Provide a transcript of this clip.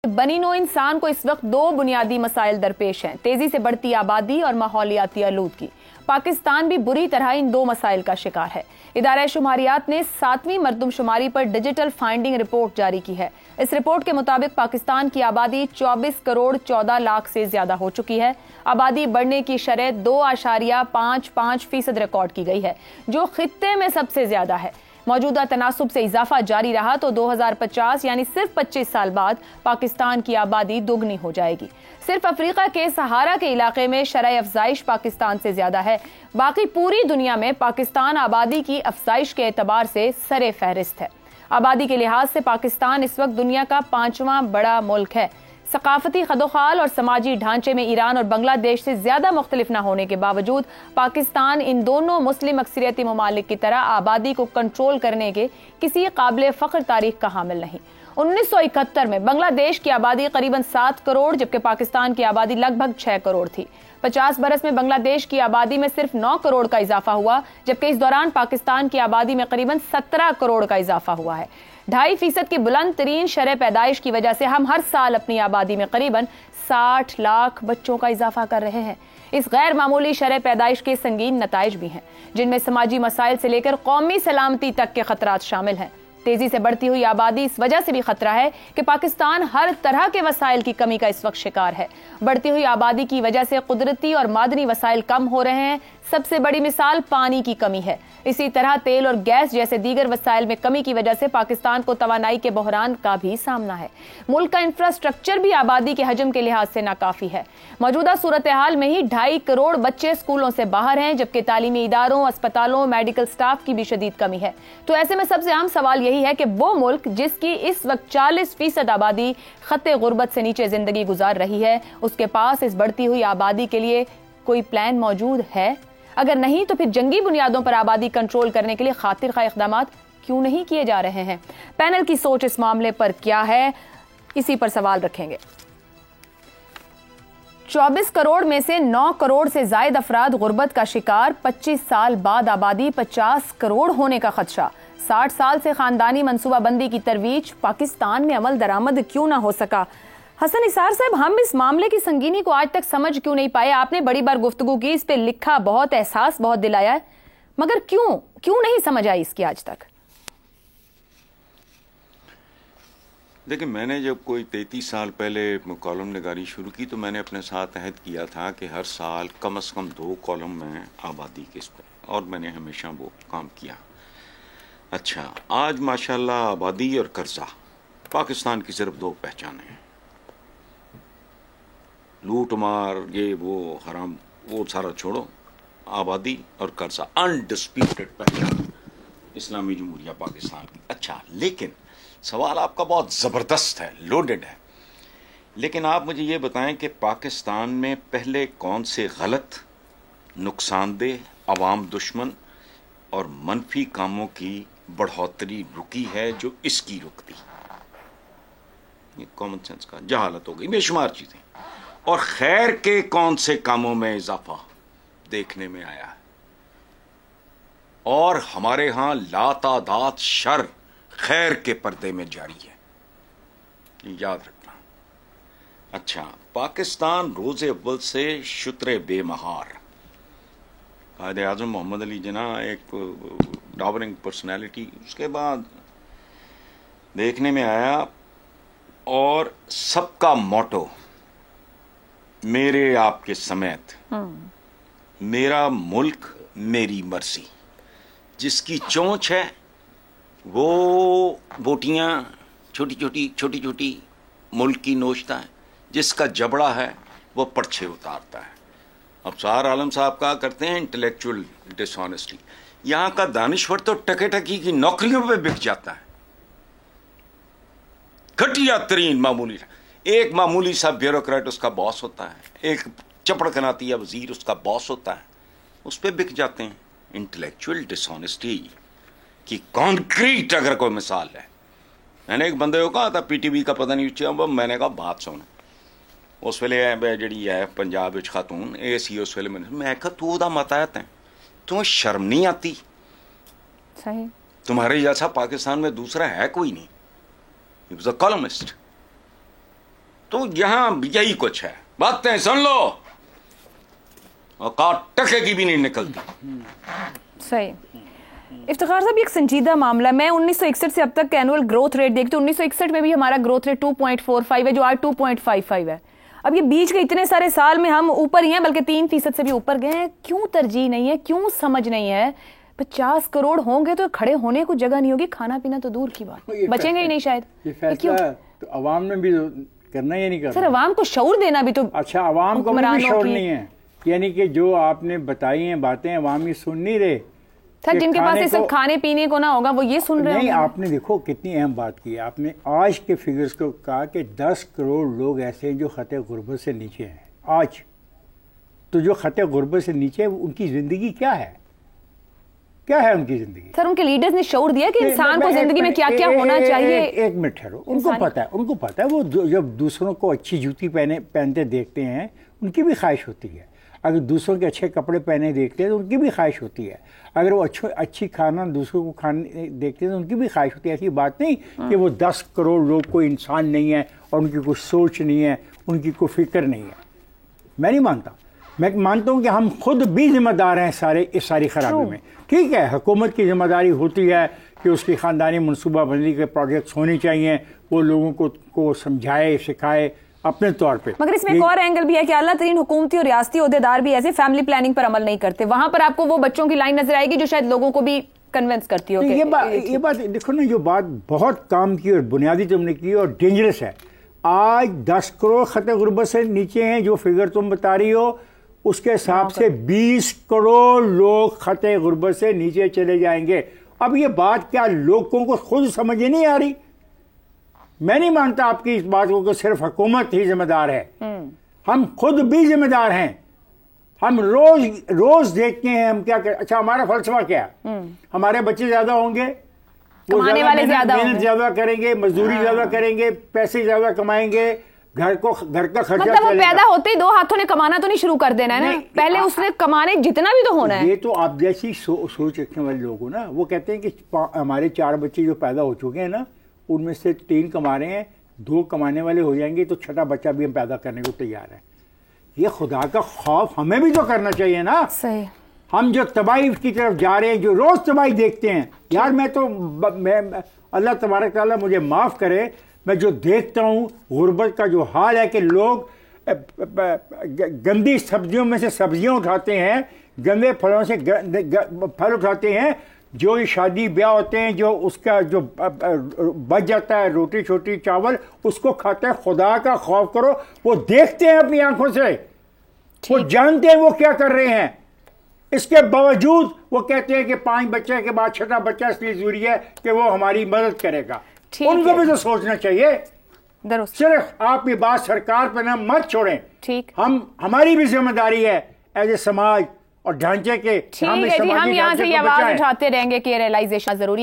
बनी नौ इंसान को इस वक्त दो बुनियादी मसाइल दरपेश हैं, तेजी से बढ़ती आबादी और माहौलियाती आलूदगी। पाकिस्तान भी बुरी तरह इन दो मसाइल का शिकार है। इदारा शुमारियात ने 7वीं मरदमशुमारी पर डिजिटल फाइंडिंग रिपोर्ट जारी की है। इस रिपोर्ट के मुताबिक पाकिस्तान की आबादी 24 करोड़ 14 लाख से ज्यादा हो चुकी है। आबादी बढ़ने की शरह 2.55% रिकॉर्ड की गई है, जो खित्ते में सबसे ज्यादा है। मौजूदा तनासुब से इजाफा जारी रहा तो 2050 यानी सिर्फ 25 साल बाद पाकिस्तान की आबादी दोगुनी हो जाएगी। सिर्फ अफ्रीका के सहारा के इलाके में शरह अफजाइश पाकिस्तान से ज्यादा है। बाकी पूरी दुनिया में पाकिस्तान आबादी की अफजाइश के एतबार से सरे फहरिस्त है। आबादी के लिहाज से पाकिस्तान इस वक्त दुनिया का 5वां बड़ा मुल्क है। सकाफती खदोखाल और समाजी ढांचे में ईरान और बांग्लादेश से ज्यादा मुख्तलिफ न होने के बावजूद पाकिस्तान इन दोनों मुस्लिम अक्सरियती ममालिक की तरह आबादी को कंट्रोल करने के किसी काबिल फख्र तारीख का हामिल नहीं। 1971 में बांग्लादेश की आबादी करीबन 7 करोड़ जबकि पाकिस्तान की आबादी लगभग 6 करोड़ थी। 50 बरस में बांग्लादेश की आबादी में सिर्फ 9 करोड़ का इजाफा हुआ, जबकि इस दौरान पाकिस्तान की आबादी में करीबन 17 करोड़ का इजाफा हुआ है। 2.5% की बुलंद तरीन शरह पैदाइश की वजह से हम हर साल अपनी आबादी में करीबन 60 लाख बच्चों का इजाफा कर रहे हैं। इस गैर मामूली शरह पैदाइश के संगीन नताइज भी हैं, जिनमें समाजी मसाइल से लेकर कौमी सलामती तक के खतरात शामिल हैं। तेजी से बढ़ती हुई आबादी इस वजह से भी खतरा है कि पाकिस्तान हर तरह के वसाइल की कमी का इस वक्त शिकार है। बढ़ती हुई आबादी की वजह से कुदरती और मादनी वसाइल कम हो रहे हैं। सबसे बड़ी मिसाल पानी की कमी है। इसी तरह तेल और गैस जैसे दीगर वसाइल में कमी की वजह से पाकिस्तान को तवानाई के बहरान का भी सामना है। मुल्क का इंफ्रास्ट्रक्चर भी आबादी के हजम के लिहाज से नाकाफी है। मौजूदा सूरत हाल में ही 2.5 करोड़ बच्चे स्कूलों से बाहर हैं, जबकि तालीमी इदारों, अस्पतालों, मेडिकल स्टाफ की भी शदीद कमी है। तो ऐसे में सबसे अहम सवाल यही है कि वो मुल्क जिसकी इस वक्त 40% आबादी खत्ते गुर्बत से नीचे जिंदगी गुजार रही है, उसके पास इस बढ़ती हुई आबादी के लिए कोई प्लान मौजूद है? अगर नहीं तो फिर जंगी बुनियादों पर आबादी कंट्रोल करने के लिए खातिर खा इक़दामात क्यों नहीं किए जा रहे हैं? पैनल की सोच इस मामले पर क्या है, इसी पर सवाल रखेंगे। 24 करोड़ में से 9 करोड़ से जायद अफराद गुर्बत का शिकार। 25 साल बाद आबादी 50 करोड़ होने का खदशा। 60 साल से खानदानी मनसूबाबंदी की तरवीज, पाकिस्तान में अमल दरामद क्यों ना हो सका? हसन निसार साहब, हम इस मामले की संगीनी को आज तक समझ क्यों नहीं पाए? आपने बड़ी बार गुफ्तगू की, इस पे लिखा, बहुत एहसास बहुत दिलाया है, मगर क्यों नहीं समझ आई इसकी आज तक? देखिए, मैंने जब कोई 33 साल पहले कॉलम निगारी शुरू की तो मैंने अपने साथ अहद किया था कि हर साल कम से कम 2 कॉलम में आबादी के इस पर, और मैंने हमेशा वो काम किया। अच्छा, आज माशाल्लाह आबादी और कर्जा पाकिस्तान की सिर्फ 2 पहचानें हैं। लूट मार, ये वो हराम, वो सारा छोड़ो, आबादी और कर्जा अनडिस्प्यूटेड पहचान इस्लामी जमहूरिया पाकिस्तान की। अच्छा, लेकिन सवाल आपका बहुत ज़बरदस्त है, लोडेड है। लेकिन आप मुझे ये बताएं कि पाकिस्तान में पहले कौन से गलत, नुकसानदेह, अवाम दुश्मन और मनफी कामों की बढ़ोतरी रुकी है जो इसकी रुकती? ये कॉमन सेंस का जहालत हो गई, बेशुमार चीज़ें। और खैर के कौन से कामों में इजाफा देखने में आया है? और हमारे यहां लातादाद शर खैर के पर्दे में जारी है, याद रखना। अच्छा, पाकिस्तान रोज़े अव्वल से शुत्रे बेमहार, कायदे आज़म मोहम्मद अली जिन्ना एक टावरिंग पर्सनैलिटी, उसके बाद देखने में आया, और सबका मोटो मेरे आपके समेत, मेरा मुल्क मेरी मर्जी, जिसकी चोंच है वो बोटियां छोटी छोटी मुल्क की नोचता है, जिसका जबड़ा है वो पर्चे उतारता है। अब सार आलम साहब कहा करते हैं इंटेलेक्चुअल डिसऑनेस्टी। यहां का दानिश्वर तो टके टकी की नौकरियों पे बिक जाता है। घटिया तरीन मामूली, एक मामूली सा ब्यूरोक्रेट उसका बॉस होता है, एक चपड़कनाती वजीर उसका बॉस होता है, उस पर बिक जाते हैं। इंटेलेक्चुअल डिसऑनेस्टी की कॉन्क्रीट अगर कोई मिसाल है, मैंने एक बंदे को कहा था पीटीवी का पता नहीं, मैंने कहा बात सुन, उस वेले जी है पंजाब खातून ए सी, उस वेले मैं कहा तू उदा मतायत है, तुम्हें शर्म नहीं आती? सही, तुम्हारे जैसा पाकिस्तान में दूसरा है कोई नहीं। He was a columnist. تو یہاں یہی کچھ ہے. باتیں سن لو اوقات ٹکے کی بھی نہیں نکلتی. صحیح. افتخار صاحب ایک سنجیدہ معاملہ ہے. میں 1961 سے اب تک اینول گروتھ ریٹ دیکھتی ہوں. 1961 میں بھی ہمارا گروتھ ریٹ 2.45 ہے جو آج 2.55 ہے. اب یہ بیچ کے اتنے سارے سال میں ہم اوپر ہی ہیں, بلکہ 3% سے بھی اوپر گئے ہیں. کیوں ترجیح نہیں ہے, کیوں سمجھ نہیں ہے؟ 50 کروڑ ہوں گے تو کھڑے ہونے کو جگہ نہیں ہوگی, کھانا پینا تو دور کی بات, بچیں گے ہی نہیں شاید. یہ فیصلہ تو عوام نے بھی کرنا ہی نہیں کرنا. سر عوام کو شعور دینا بھی تو. اچھا عوام کو بھی شعور نہیں ہے, یعنی کہ جو آپ نے بتائی ہیں باتیں عوام یہ سن نہیں رہے. سر جن کے پاس صرف کھانے پینے کو نہ ہوگا وہ یہ سن رہے ہیں. نہیں, آپ نے دیکھو کتنی اہم بات کی. آپ نے آج کے فگرز کو کہا کہ 10 کروڑ لوگ ایسے ہیں جو خط غربت سے نیچے ہیں آج. تو جو خط غربت سے نیچے ان کی زندگی کیا ہے, کیا ہے ان کی زندگی؟ سر ان کے لیڈرز نے شعور دیا کہ انسان کو زندگی میں کیا کیا ہونا چاہیے. ایک منٹ ٹھہرو, ان کو پتا ہے وہ جب دوسروں کو اچھی جوتی پہنتے دیکھتے ہیں ان کی بھی خواہش ہوتی ہے. اگر دوسروں کے اچھے کپڑے پہنے دیکھتے ہیں تو ان کی بھی خواہش ہوتی ہے. اگر وہ اچھی کھانا دوسروں کو کھانے دیکھتے ہیں تو ان کی بھی خواہش ہوتی ہے. ایسی بات نہیں کہ وہ 10 کروڑ لوگ کوئی انسان نہیں ہے اور ان کی کوئی سوچ نہیں ہے, ان کی کوئی فکر نہیں ہے. میں نہیں مانتا. میں مانتا ہوں کہ ہم خود بھی ذمہ دار ہیں اس ساری خرابی میں. ٹھیک ہے, حکومت کی ذمہ داری ہوتی ہے کہ اس کی خاندانی منصوبہ بندی کے پروجیکٹس ہونی چاہیے, وہ لوگوں کو سمجھائے سکھائے اپنے طور پہ. مگر اس میں ایک اور اینگل بھی ہے کہ اعلیٰ ترین حکومتی اور ریاستی عہدیدار بھی ایسے فیملی پلاننگ پر عمل نہیں کرتے. وہاں پر آپ کو وہ بچوں کی لائن نظر آئے گی جو شاید لوگوں کو بھی کنونس کرتی ہو. یہ بات دیکھو نا, جو بات بہت کام کی اور بنیادی تم نے کی اور ڈینجرس ہے. آج 10 کروڑ خط غربت سے نیچے ہیں جو فگر تم بتا رہی ہو, اس کے حساب سے 20 کروڑ لوگ خط غربت سے نیچے چلے جائیں گے. اب یہ بات کیا لوگوں کو خود سمجھ نہیں آ رہی؟ میں نہیں مانتا آپ کی اس بات کو کہ صرف حکومت ہی ذمہ دار ہے. ہم خود بھی ذمہ دار ہیں. ہم روز دیکھتے ہیں ہم کیا کریں. اچھا ہمارا فلسفہ کیا ہے؟ ہمارے بچے زیادہ ہوں گے, کمانے والے محنت زیادہ کریں گے, مزدوری زیادہ کریں گے, پیسے زیادہ کمائیں گے, گھر کا خرچہ مطلب وہ پیدا ہوتے ہی 2 ہاتھوں نے کمانا تو نہیں شروع کر دینا ہے نا, پہلے اس نے کمانے جتنا بھی تو ہونا ہے. یہ تو آپ جیسی سوچ رکھنے والے لوگ ہو نا, وہ کہتے ہیں کہ ہمارے 4 بچے جو پیدا ہو چکے ہیں نا, ان میں سے 3 کما رہے ہیں, 2 کمانے والے ہو جائیں گے تو 6ٹھا بچہ بھی ہم پیدا کرنے کو تیار ہیں. یہ خدا کا خوف ہمیں بھی تو کرنا چاہیے نا. صحیح. ہم جو تباہی کی طرف جا رہے ہیں, جو روز تباہی دیکھتے ہیں, یار میں اللہ تبارک تعالیٰ مجھے معاف کرے, میں جو دیکھتا ہوں غربت کا جو حال ہے کہ لوگ گندی سبزیوں میں سے سبزیاں اٹھاتے ہیں, گندے پھلوں سے پھل اٹھاتے ہیں, جو شادی بیاہ ہوتے ہیں, جو اس کا جو بچ جاتا ہے روٹی چھوٹی چاول, اس کو کھاتے ہیں. خدا کا خوف کرو, وہ دیکھتے ہیں اپنی آنکھوں سے, وہ جانتے ہیں وہ کیا کر رہے ہیں. اس کے باوجود وہ کہتے ہیں کہ 5 بچے کے بعد 6ٹھا بچہ اس لیے ضروری ہے کہ وہ ہماری مدد کرے گا. ان کو بھی تو سوچنا چاہیے. صرف آپ یہ بات سرکار پہ نہ مت چھوڑیں. ہماری بھی ذمہ داری ہے ایز اے سماج اور ڈھانچے کے. ہم یہاں سے یہ آواز اٹھاتے رہیں گے کہ ریئلائزیشن ضروری ہے.